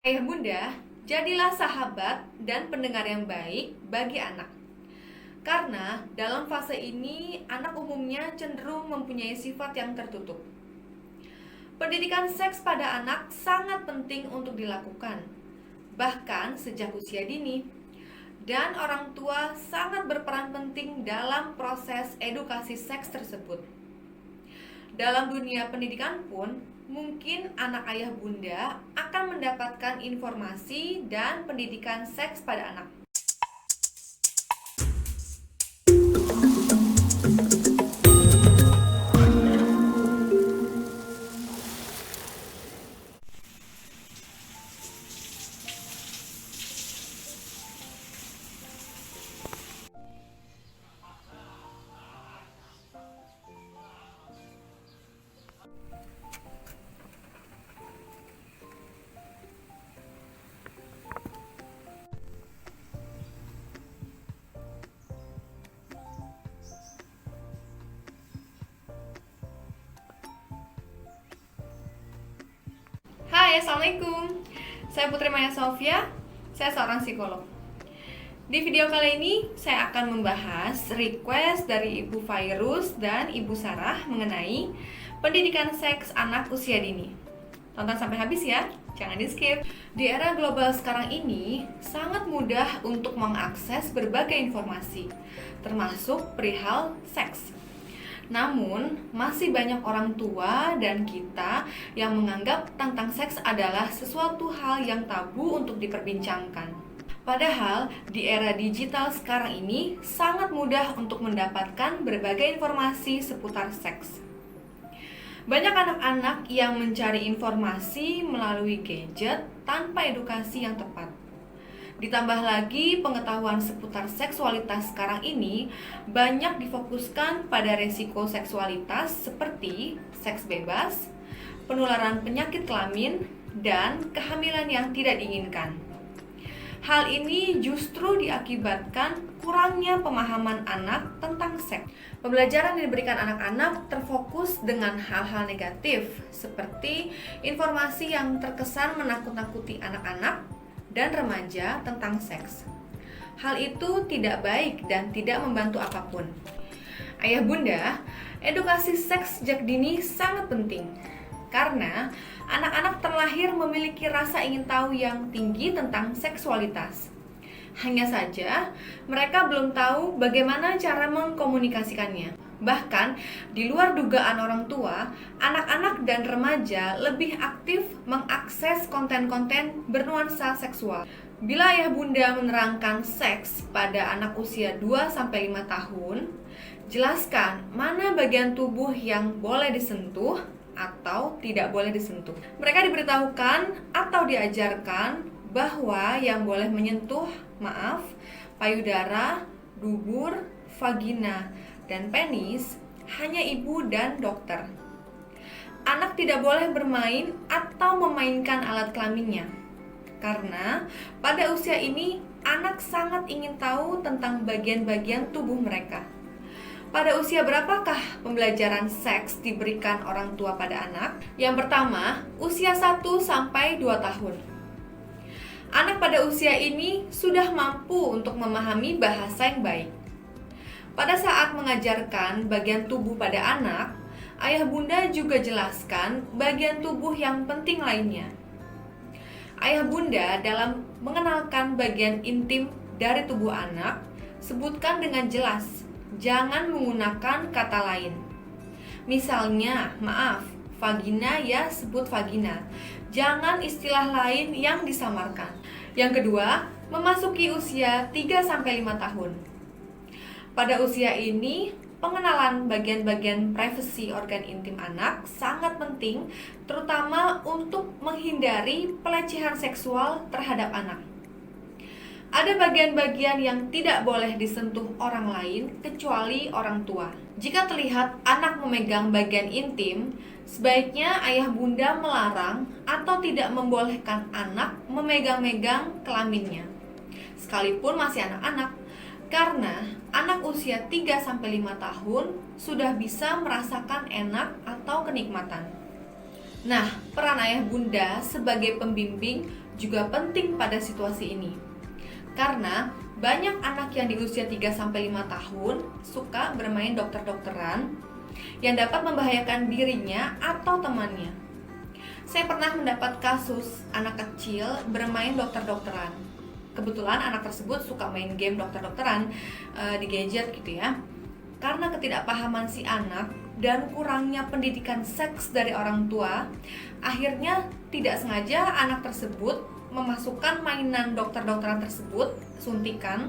Ayah bunda, jadilah sahabat dan pendengar yang baik bagi anak. Karena dalam fase ini, anak umumnya cenderung mempunyai sifat yang tertutup. Pendidikan seks pada anak sangat penting untuk dilakukan, bahkan sejak usia dini. Dan orang tua sangat berperan penting dalam proses edukasi seks tersebut. Dalam dunia pendidikan pun, mungkin anak ayah bunda akan mendapatkan informasi dan pendidikan seks pada anak. Hai, Assalamualaikum. Saya Putri Maya Sofia, saya seorang psikolog. Di video kali ini, saya akan membahas request dari Ibu Fairuz dan Ibu Sarah mengenai pendidikan seks anak usia dini. Tonton sampai habis ya, jangan di skip. Di era global sekarang ini, sangat mudah untuk mengakses berbagai informasi, termasuk perihal seks. Namun, masih banyak orang tua dan kita yang menganggap tentang seks adalah sesuatu hal yang tabu untuk diperbincangkan. Padahal, di era digital sekarang ini sangat mudah untuk mendapatkan berbagai informasi seputar seks. Banyak anak-anak yang mencari informasi melalui gadget tanpa edukasi yang tepat. Ditambah lagi pengetahuan seputar seksualitas sekarang ini banyak difokuskan pada resiko seksualitas seperti seks bebas, penularan penyakit kelamin, dan kehamilan yang tidak diinginkan. Hal ini justru diakibatkan kurangnya pemahaman anak tentang seks. Pembelajaran yang diberikan anak-anak terfokus dengan hal-hal negatif seperti informasi yang terkesan menakut-nakuti anak-anak dan remaja tentang seks. Hal itu tidak baik dan tidak membantu apapun. Ayah bunda, edukasi seks sejak dini sangat penting karena anak-anak terlahir memiliki rasa ingin tahu yang tinggi tentang seksualitas. Hanya saja, mereka belum tahu bagaimana cara mengkomunikasikannya. Bahkan, di luar dugaan orang tua, anak-anak dan remaja lebih aktif mengakses konten-konten bernuansa seksual. Bila ayah bunda menerangkan seks pada anak usia 2-5 tahun, jelaskan mana bagian tubuh yang boleh disentuh atau tidak boleh disentuh. Mereka diberitahukan atau diajarkan bahwa yang boleh menyentuh, payudara, dubur, vagina, dan penis hanya ibu dan dokter. Anak tidak boleh bermain atau memainkan alat kelaminnya, karena pada usia ini anak sangat ingin tahu tentang bagian-bagian tubuh mereka. Pada usia berapakah pembelajaran seks diberikan orang tua pada anak? Yang pertama, usia 1-2 tahun. Anak pada usia ini sudah mampu untuk memahami bahasa yang baik. Pada saat mengajarkan bagian tubuh pada anak, ayah bunda juga jelaskan bagian tubuh yang penting lainnya. Ayah bunda dalam mengenalkan bagian intim dari tubuh anak, sebutkan dengan jelas, jangan menggunakan kata lain. Misalnya, vagina ya sebut vagina. Jangan istilah lain yang disamarkan. Yang kedua, memasuki usia 3-5 tahun. Pada usia ini, pengenalan bagian-bagian privasi organ intim anak sangat penting, terutama untuk menghindari pelecehan seksual terhadap anak. Ada bagian-bagian yang tidak boleh disentuh orang lain kecuali orang tua. Jika terlihat anak memegang bagian intim, sebaiknya ayah bunda melarang atau tidak membolehkan anak memegang-megang kelaminnya, sekalipun masih anak-anak. Karena anak usia 3-5 tahun sudah bisa merasakan enak atau kenikmatan. Nah, peran ayah bunda sebagai pembimbing juga penting pada situasi ini. Karena banyak anak yang di usia 3-5 tahun suka bermain dokter-dokteran yang dapat membahayakan dirinya atau temannya. Saya pernah mendapat kasus anak kecil bermain dokter-dokteran. Kebetulan anak tersebut suka main game dokter-dokteran di gadget gitu ya. Karena ketidakpahaman si anak dan kurangnya pendidikan seks dari orang tua, akhirnya tidak sengaja anak tersebut memasukkan mainan dokter-dokteran tersebut, suntikan,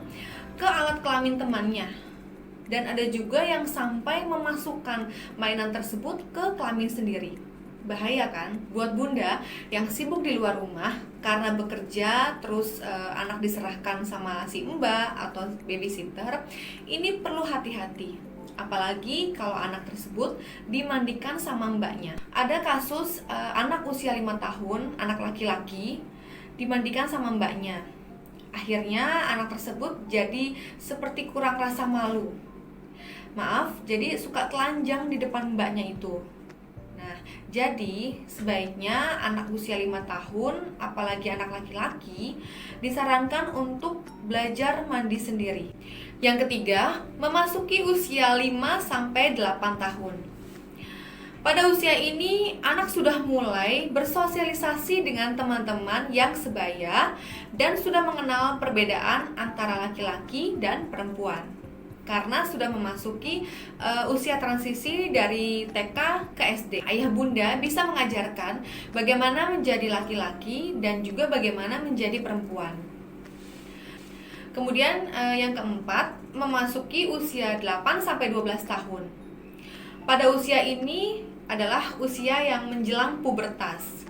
ke alat kelamin temannya. Dan ada juga yang sampai memasukkan mainan tersebut ke kelamin sendiri. Bahaya kan buat bunda yang sibuk di luar rumah karena bekerja, terus anak diserahkan sama si mbak atau babysitter. Ini perlu hati-hati, apalagi kalau anak tersebut dimandikan sama mbaknya. Ada kasus anak usia 5 tahun, anak laki-laki, dimandikan sama mbaknya. Akhirnya anak tersebut jadi seperti kurang rasa malu. Maaf, jadi suka telanjang di depan mbaknya itu. Nah, jadi sebaiknya anak usia 5 tahun, apalagi anak laki-laki, disarankan untuk belajar mandi sendiri. Yang ketiga, memasuki usia 5-8 tahun. Pada usia ini, anak sudah mulai bersosialisasi dengan teman-teman yang sebaya dan sudah mengenal perbedaan antara laki-laki dan perempuan. Karena sudah memasuki usia transisi dari TK ke SD. Ayah bunda bisa mengajarkan bagaimana menjadi laki-laki dan juga bagaimana menjadi perempuan. Kemudian yang keempat, memasuki usia 8-12 tahun. Pada usia ini adalah usia yang menjelang pubertas.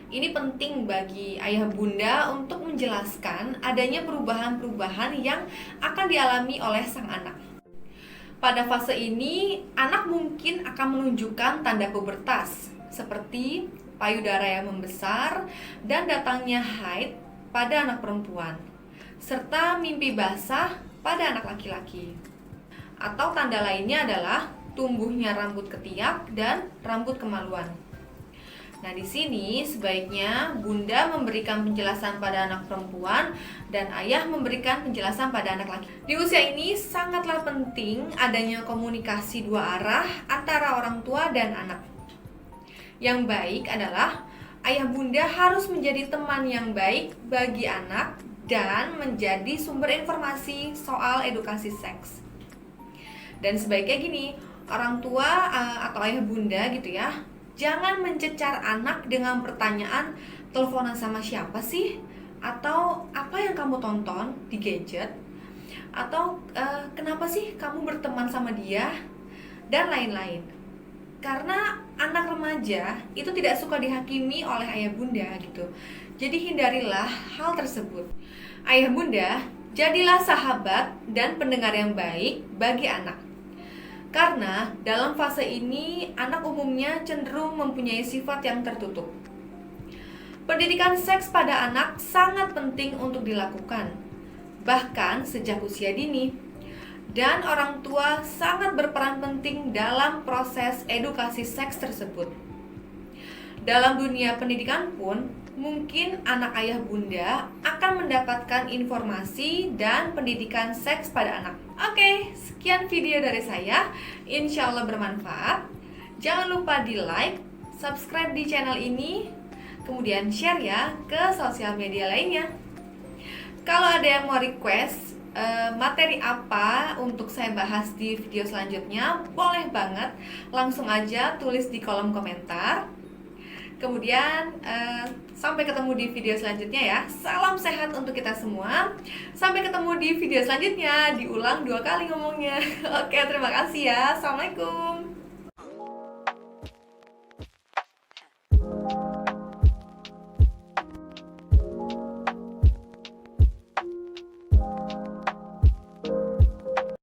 Ini penting bagi ayah bunda untuk menjelaskan adanya perubahan-perubahan yang akan dialami oleh sang anak. Pada fase ini, anak mungkin akan menunjukkan tanda pubertas, seperti payudara yang membesar dan datangnya haid pada anak perempuan, serta mimpi basah pada anak laki-laki. Atau tanda lainnya adalah tumbuhnya rambut ketiak dan rambut kemaluan. Nah, di sini sebaiknya bunda memberikan penjelasan pada anak perempuan dan ayah memberikan penjelasan pada anak laki. Di usia ini sangatlah penting adanya komunikasi dua arah antara orang tua dan anak. Yang baik adalah ayah bunda harus menjadi teman yang baik bagi anak dan menjadi sumber informasi soal edukasi seks. Dan sebaiknya gini, orang tua atau ayah bunda gitu ya, jangan mencecar anak dengan pertanyaan teleponan sama siapa sih? Atau apa yang kamu tonton di gadget? Atau kenapa sih kamu berteman sama dia? Dan lain-lain. Karena anak remaja itu tidak suka dihakimi oleh ayah bunda gitu. Jadi hindarilah hal tersebut. Ayah bunda, jadilah sahabat dan pendengar yang baik bagi anak. Karena dalam fase ini, anak umumnya cenderung mempunyai sifat yang tertutup. Pendidikan seks pada anak sangat penting untuk dilakukan, bahkan sejak usia dini. Dan orang tua sangat berperan penting dalam proses edukasi seks tersebut. Dalam dunia pendidikan pun, mungkin anak ayah bunda akan mendapatkan informasi dan pendidikan seks pada anak. Oke, sekian video dari saya. Insya Allah bermanfaat. Jangan lupa di like, subscribe di channel ini, kemudian share ya ke sosial media lainnya. Kalau ada yang mau request materi apa untuk saya bahas di video selanjutnya, boleh banget langsung aja tulis di kolom komentar. Kemudian sampai ketemu di video selanjutnya ya. Salam sehat untuk kita semua. Sampai ketemu di video selanjutnya. Diulang 2 kali ngomongnya. Oke, terima kasih ya. Assalamualaikum.